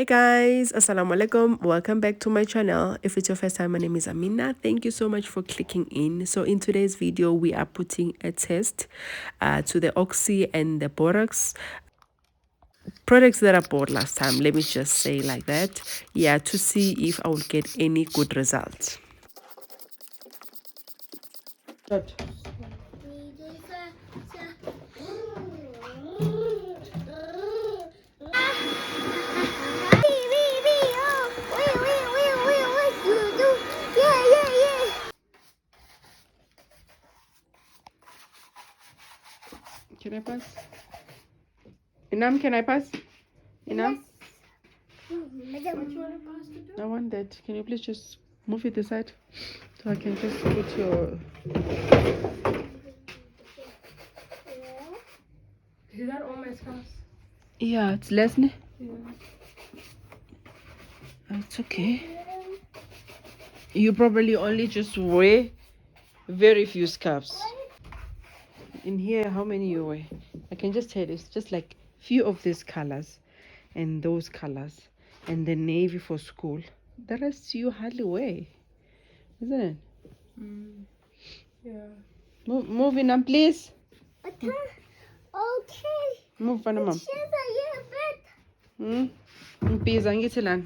Hi guys, assalamu alaikum. Welcome back to my channel. If it's your first time, my name is Amina. Thank you so much for clicking in. So in today's video we are putting a test to the oxy and the borax products that I bought last time. Let me just say like that, yeah, to see if I will get any good results. Can I pass? Inam, can I pass? Inam? I want that. Can you please just move it aside so I can just put your... Is that all my scarves? Yeah, it's less. Yeah. It's okay. You probably only just wear very few scarves. In here, how many you wear? I can just tell you, it's just like few of these colors and those colors and the navy for school. The rest you hardly wear, isn't it? Yeah. Move in, please. Okay. Move, mom. Please, angithi lana.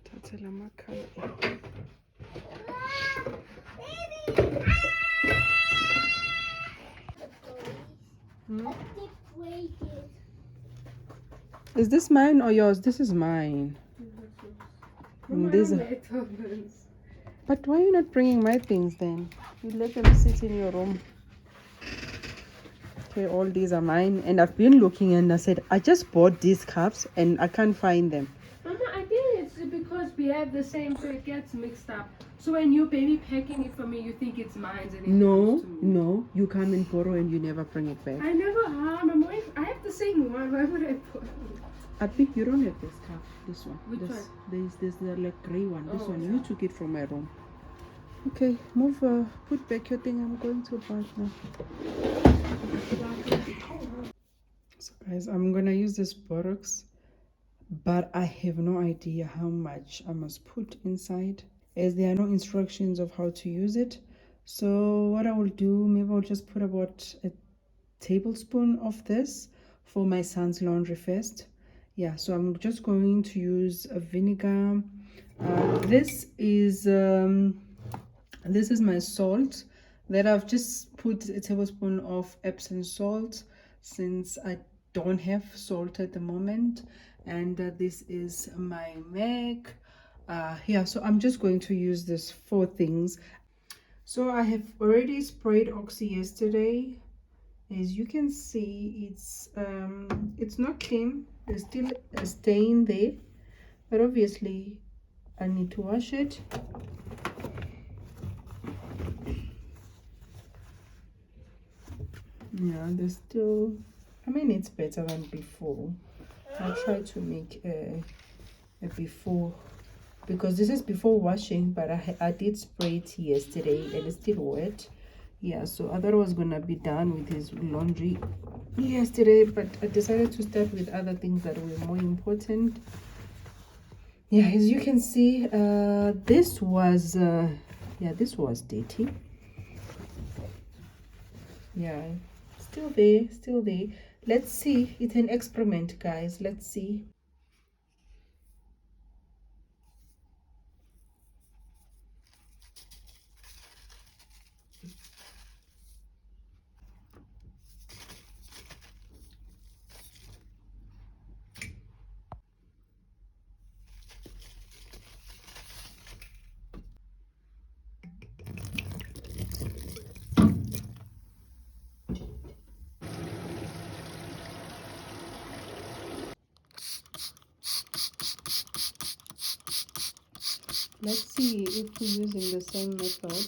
Thatha la makhala. Is this mine or yours? This is mine. But why are you not bringing my things then? You let them sit in your room. Okay, all these are mine, and I've been looking and I said I just bought these cups and I can't find them. Mama, I think it's because we have the same, so it gets mixed up. So when you baby packing it for me, you think it's mine and it comes to me. No, you come and borrow and you never bring it back. I never harm. I have the same one. Why would I put? I think you don't have this cup. This one. Which one? There's the like grey one. This one. Yeah. You took it from my room. Okay, move. Put back your thing. I'm going to bath now. So guys, I'm gonna use this borax, but I have no idea how much I must put inside, as there are no instructions of how to use it. So what I will do, maybe I'll just put about a tablespoon of this for my son's laundry first. Yeah, so I'm just going to use a vinegar. This is my salt that I've just put a tablespoon of Epsom salt, since I don't have salt at the moment. And this is my Mac. Yeah, so I'm just going to use this 4 things. So I have already sprayed oxy yesterday. As you can see, it's not clean. There's still a stain there, but obviously I need to wash it. Yeah, there's still, I mean, it's better than before. I'll try to make a before, because this is before washing, but I did spray it yesterday and it's still wet. Yeah, so I thought I was gonna be done with his laundry yesterday, but I decided to start with other things that were more important. Yeah, as you can see, this was dirty. Yeah, still there. Let's see. It's an experiment, guys. Let's see. Let's see if we're using the same method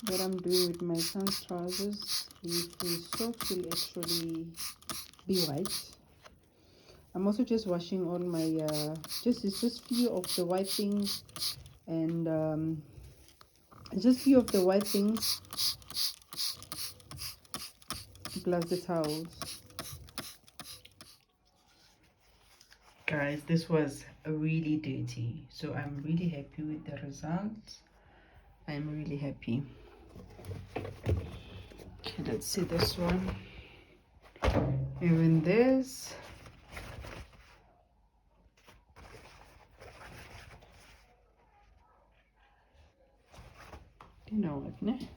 that I'm doing with my son's trousers, if his socks will actually be white. I'm also just washing all my just few of the white things, and just few of the white things. plus the towels. Guys, this was really dirty, so I'm really happy with the results. I'm really happy. Okay, let's see this one. Even this. You know what, ne?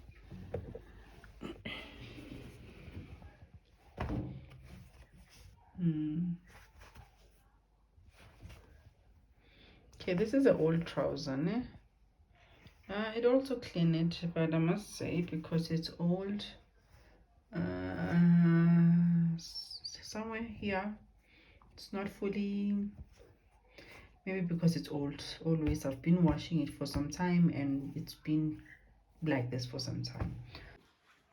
Okay, this is an old trouser, ne? It also clean it, but I must say, because it's old, somewhere here, it's not fully, maybe because it's old. Always, I've been washing it for some time, and it's been like this for some time.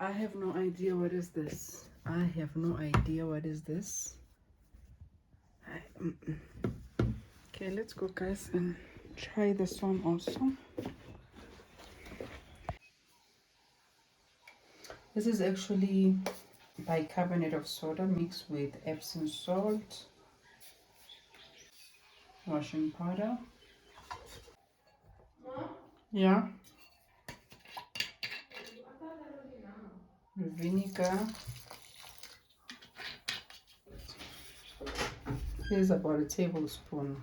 I have no idea what is this. I have no idea what is this. Okay, let's go, guys, and try this one also. This is actually bicarbonate of soda mixed with Epsom salt, washing powder. Yeah. Vinegar. Here's about a tablespoon.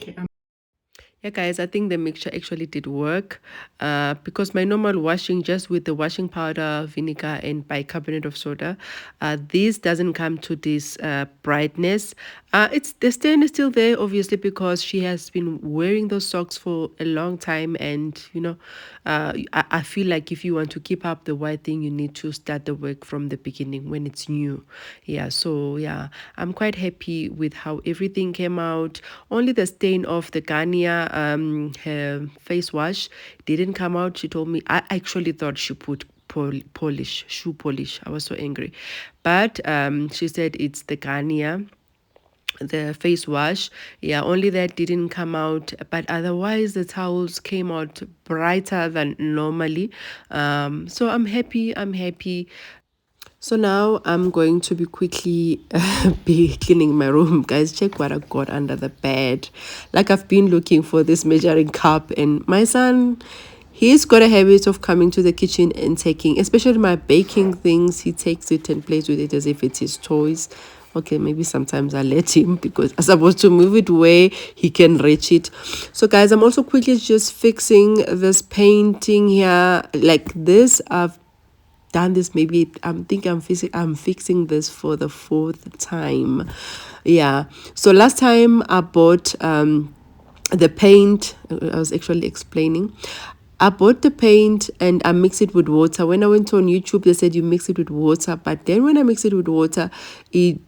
Okay, yeah, guys, I think the mixture actually did work because my normal washing just with the washing powder, vinegar, and bicarbonate of soda, this doesn't come to this brightness. It's the stain is still there, obviously, because she has been wearing those socks for a long time, and I feel like if you want to keep up the white thing, you need to start the work from the beginning when it's new. Yeah, so yeah, I'm quite happy with how everything came out. Only the stain of the Garnier her face wash didn't come out. She told me, I actually thought she put polish, shoe polish. I was so angry, but she said it's the Garnier, the face wash. Yeah, only that didn't come out, but otherwise the towels came out brighter than normally. So I'm happy. So now I'm going to be quickly be cleaning my room. Guys, check what I got under the bed. Like, I've been looking for this measuring cup, and my son, he's got a habit of coming to the kitchen and taking, especially my baking things, he takes it and plays with it as if it's his toys. Okay, maybe sometimes I let him because I'm supposed to move it where he can reach it. So guys, I'm also quickly just fixing this painting here. Like this, I've done this, maybe I'm fixing this for the fourth time. Yeah, so last time I bought the paint. I was actually explaining, I bought the paint and I mix it with water. When I went on YouTube, they said you mix it with water, but then when I mix it with water, it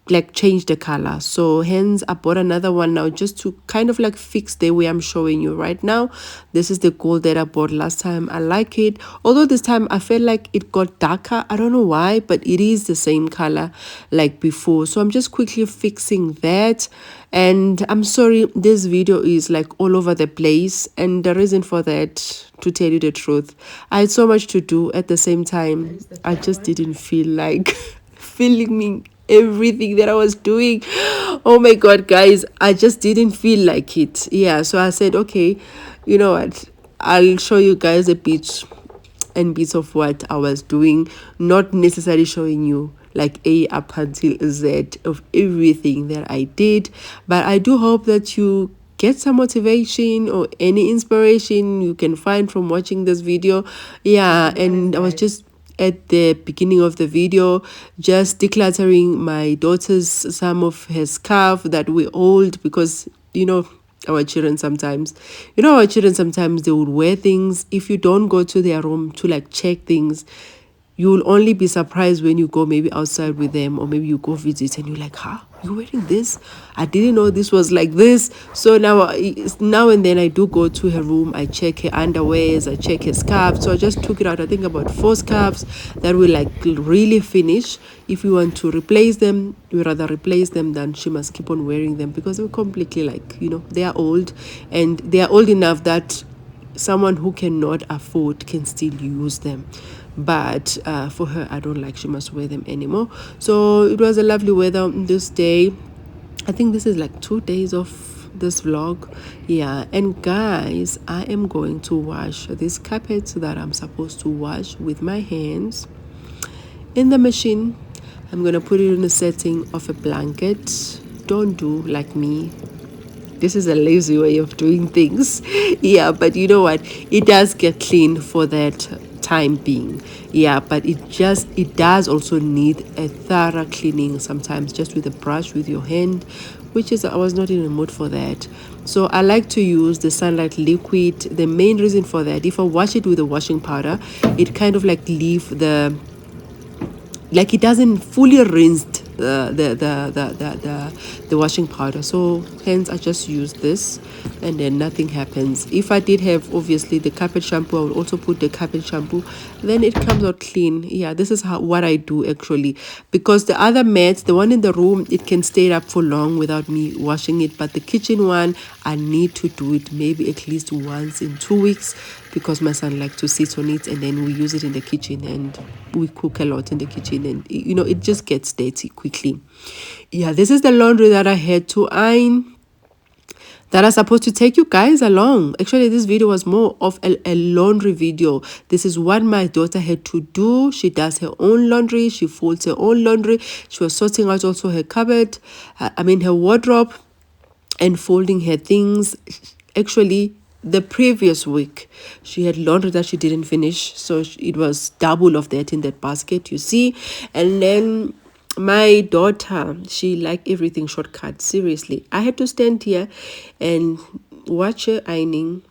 like change the color. So hence I bought another one now just to kind of like fix the way I'm showing you right now. This is the gold that I bought last time. I like it, although this time I felt like it got darker. I don't know why, but it is the same color like before. So I'm just quickly fixing that. And I'm sorry, this video is like all over the place, and the reason for that, to tell you the truth, I had so much to do at the same time. I just didn't feel like filming everything that I was doing. Oh my god, guys, I just didn't feel like it. Yeah, so I said, okay, you know what, I'll show you guys a bit and bits of what I was doing, not necessarily showing you like A up until Z of everything that I did. But I do hope that you get some motivation or any inspiration you can find from watching this video. Yeah, and I was just at the beginning of the video just decluttering my daughter's some of her scarf that we hold, because our children sometimes they would wear things. If you don't go to their room to like check things, you will only be surprised when you go maybe outside with them, or maybe you go visit and you're like, huh, "You wearing this? I didn't know this was like this." So now and then I do go to her room. I check her underwears, I check her scarves. So I just took it out. I think about 4 scarves that we like really finish. If we want to replace them, we rather replace them than she must keep on wearing them, because we're completely like, they are old, and they are old enough that someone who cannot afford can still use them. But for her, I don't like she must wear them anymore. So it was a lovely weather on this day. I think this is like 2 days of this vlog. Yeah, and guys, I am going to wash these carpets that I'm supposed to wash with my hands in the machine. I'm gonna put it in a setting of a blanket. Don't do like me. This is a lazy way of doing things. Yeah, but you know what? It does get clean for that time being. Yeah, but it does also need a thorough cleaning sometimes, just with a brush with your hand, which is, I was not in the mood for that. So I like to use the sunlight liquid. The main reason for that, if I wash it with a washing powder, it kind of like leave like it doesn't fully rinsed the washing powder. So hence I just use this, and then nothing happens. If I did have obviously the carpet shampoo, I would also put the carpet shampoo, then it comes out clean. Yeah, this is what I do actually, because the other mats, the one in the room, it can stay up for long without me washing it, but the kitchen one, I need to do it maybe at least once in 2 weeks, because my son likes to sit on it, and then we use it in the kitchen, and we cook a lot in the kitchen, and it just gets dirty quickly. Yeah, this is the laundry that I had to iron, that are supposed to take you guys along. Actually, this video was more of a laundry video. This is what my daughter had to do. She does her own laundry. She folds her own laundry. She was sorting out also her cupboard, her wardrobe, and folding her things. Actually, the previous week, she had laundry that she didn't finish. So it was double of that in that basket, you see. And then my daughter, she liked everything shortcut. Seriously, I had to stand here and watch her ironing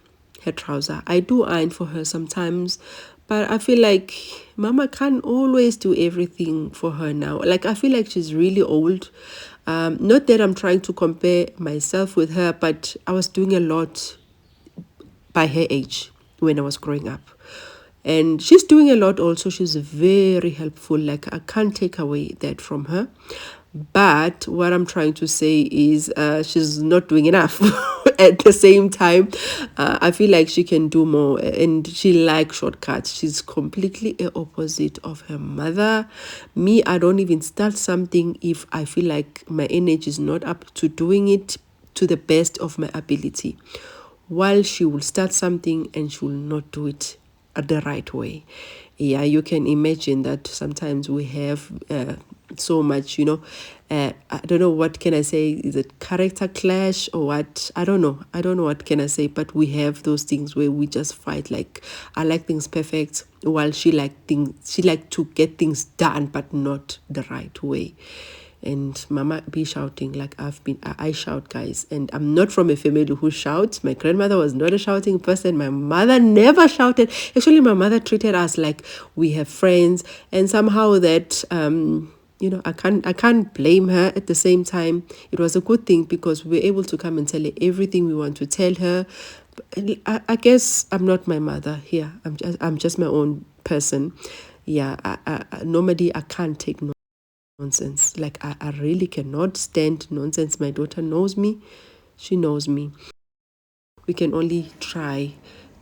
her trouser. I do iron for her sometimes, but I feel like mama can't always do everything for her now. Like, I feel like she's really old. Not that I'm trying to compare myself with her, but I was doing a lot by her age when I was growing up. And she's doing a lot also. She's very helpful. Like, I can't take away that from her. But what I'm trying to say is she's not doing enough. At the same time, I feel like she can do more, and she likes shortcuts. She's completely the opposite of her mother. Me, I don't even start something if I feel like my energy is not up to doing it to the best of my ability, while she will start something and she will not do it the right way. Yeah, you can imagine that sometimes we have so much, I don't know, what can I say, is it character clash or what? I don't know what can I say, but we have those things where we just fight. Like, I like things perfect, while she like to get things done but not the right way. And mama be shouting like I shout, guys, and I'm not from a family who shouts. My grandmother was not a shouting person. My mother never shouted. Actually, my mother treated us like we have friends, and somehow that I can't blame her. At the same time, it was a good thing, because we were able to come and tell her everything we want to tell her. I guess I'm not my mother here. I'm just my own person. Yeah, normally I can't take nonsense. Like, I really cannot stand nonsense. My daughter knows me. She knows me. We can only try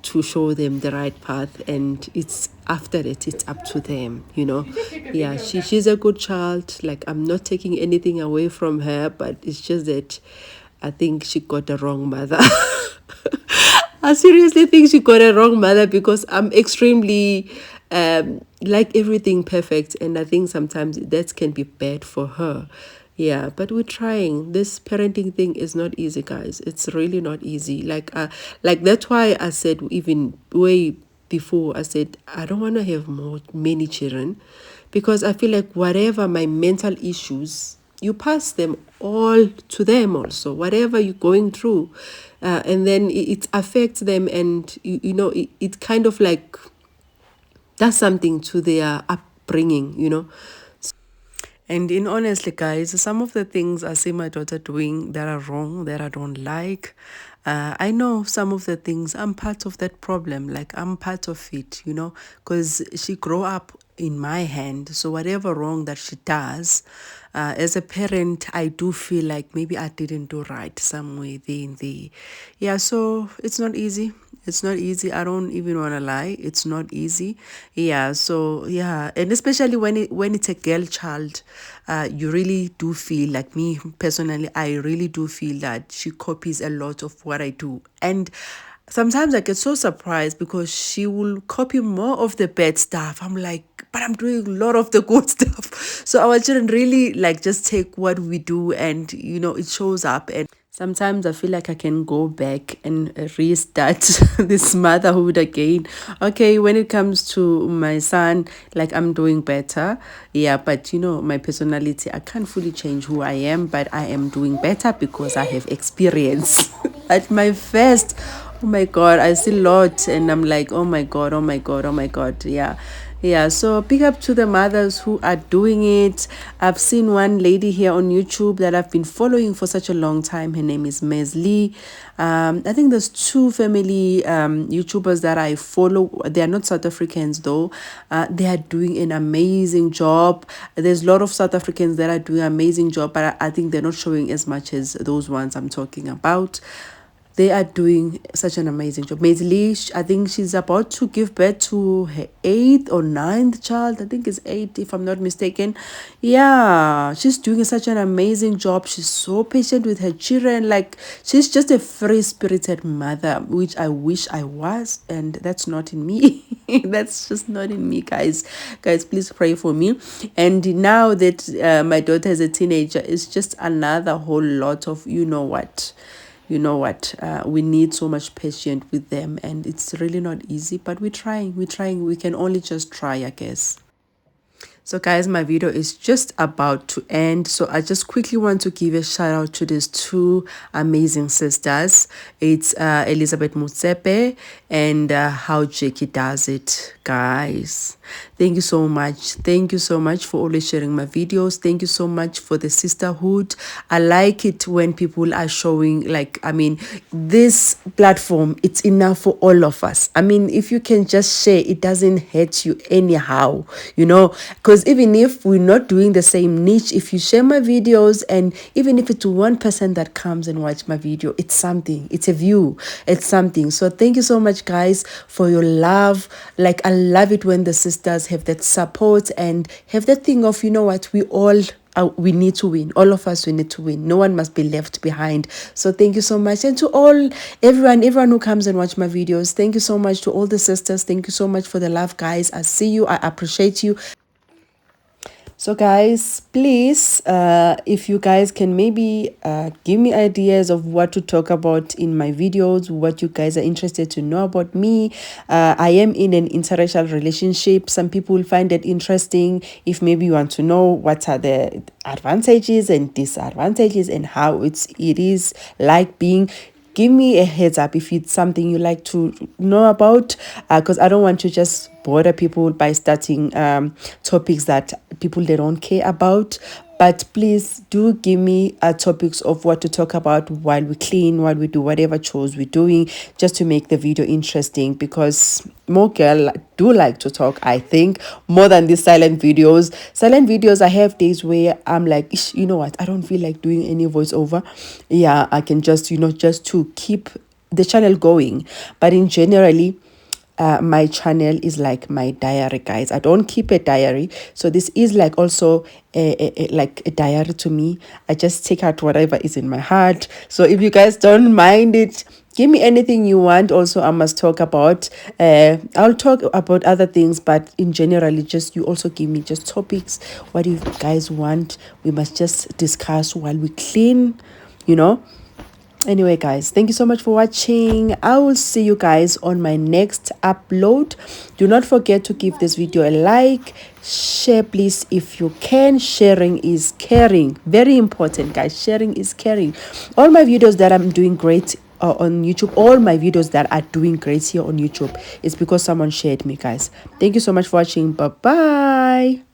to show them the right path, and it's after it, it's up to them. Yeah, she's a good child. Like, I'm not taking anything away from her, but it's just that I think she got the wrong mother. I seriously think she got a wrong mother, because I'm extremely like everything perfect, and I think sometimes that can be bad for her. Yeah, but we're trying. This parenting thing is not easy, guys. It's really not easy. Like that's why I said, even way before, I said I don't want to have many children, because I feel like whatever my mental issues, you pass them all to them also, whatever you're going through, and then it affects them, and it kind of like does something to their upbringing. And in honestly, guys, some of the things I see my daughter doing that are wrong, that I don't like, I know some of the things, I'm part of that problem. Like, I'm part of it, because she grew up in my hand. So whatever wrong that she does, as a parent, I do feel like maybe I didn't do right somewhere there in the, yeah. So it's not easy. It's not easy. I don't even want to lie. It's not easy. Yeah. So yeah, and especially when it's a girl child, you really do feel like, me personally, I really do feel that she copies a lot of what I do. And sometimes I get so surprised because she will copy more of the bad stuff. I'm like, but I'm doing a lot of the good stuff. So our children really like just take what we do, and it shows up. And sometimes I feel like I can go back and restart this motherhood again. Okay, when it comes to my son, like, I'm doing better. Yeah, but my personality, I can't fully change who I am, but I am doing better because I have experience. At my first, oh my God, I see a lot, and I'm like, oh my God, oh my God, oh my God. Yeah. Yeah, so big up to the mothers who are doing it. I've seen one lady here on YouTube that I've been following for such a long time. Her name is Mesli. I think there's two family YouTubers that I follow. They are not South Africans though. They are doing an amazing job. There's a lot of South Africans that are doing an amazing job, but I think they're not showing as much as those ones I'm talking about. They are doing such an amazing job. Mainly, I think she's about to give birth to her 8th or 9th child. I think it's 8, if I'm not mistaken. Yeah, she's doing such an amazing job. She's so patient with her children. Like, she's just a free-spirited mother, which I wish I was, and that's not in me. That's just not in me, guys. Guys, please pray for me. And now that my daughter is a teenager, it's just another whole lot of, we need so much patience with them, and it's really not easy, but we're trying. We can only just try, I guess. So guys, my video is just about to end. So I just quickly want to give a shout out to these two amazing sisters. It's Elizabeth Mutsepe and how Jackie does it, guys. Thank you so much. Thank you so much for always sharing my videos. Thank you so much for the sisterhood. I like it when people are showing, like, this platform, it's enough for all of us. If you can just share, it doesn't hurt you anyhow, because even if we're not doing the same niche, if you share my videos, and even if it's one person that comes and watch my video, it's something. It's a view. It's something. So thank you so much, guys, for your love. Like, I love it when the sisters have that support and have that thing of, we need to win. All of us, we need to win. No one must be left behind. So thank you so much. And to everyone who comes and watch my videos, thank you so much. To all the sisters, thank you so much for the love, guys. I see you. I appreciate you. So guys, please, if you guys can maybe give me ideas of what to talk about in my videos, what you guys are interested to know about me. I am in an interracial relationship. Some people find it interesting. If maybe you want to know what are the advantages and disadvantages and how it is like being, give me a heads up if it's something you like to know about, because I don't want to just bother people by starting topics that people, they don't care about. But please do give me topics of what to talk about while we clean, while we do whatever chores we're doing, just to make the video interesting, because more girls do like to talk, I think, more than these silent videos. Silent videos, I have days where I'm like, you know what, I don't feel like doing any voiceover. Yeah, I can just, just to keep the channel going. But in generally, my channel is like my diary, guys. I don't keep a diary, so this is like also like a diary to me. I just take out whatever is in my heart. So if you guys don't mind it, give me anything you want. Also, I must talk about, I'll talk about other things, but in generally, just you also give me just topics. What do you guys want? We must just discuss while we clean, Anyway, guys, thank you so much for watching. I will see you guys on my next upload. Do not forget to give this video a like, share please if you can. Sharing is caring. Very important, guys. Sharing is caring. All my videos that I'm doing great on YouTube, all my videos that are doing great here on YouTube, is because someone shared me, guys. Thank you so much for watching. Bye bye.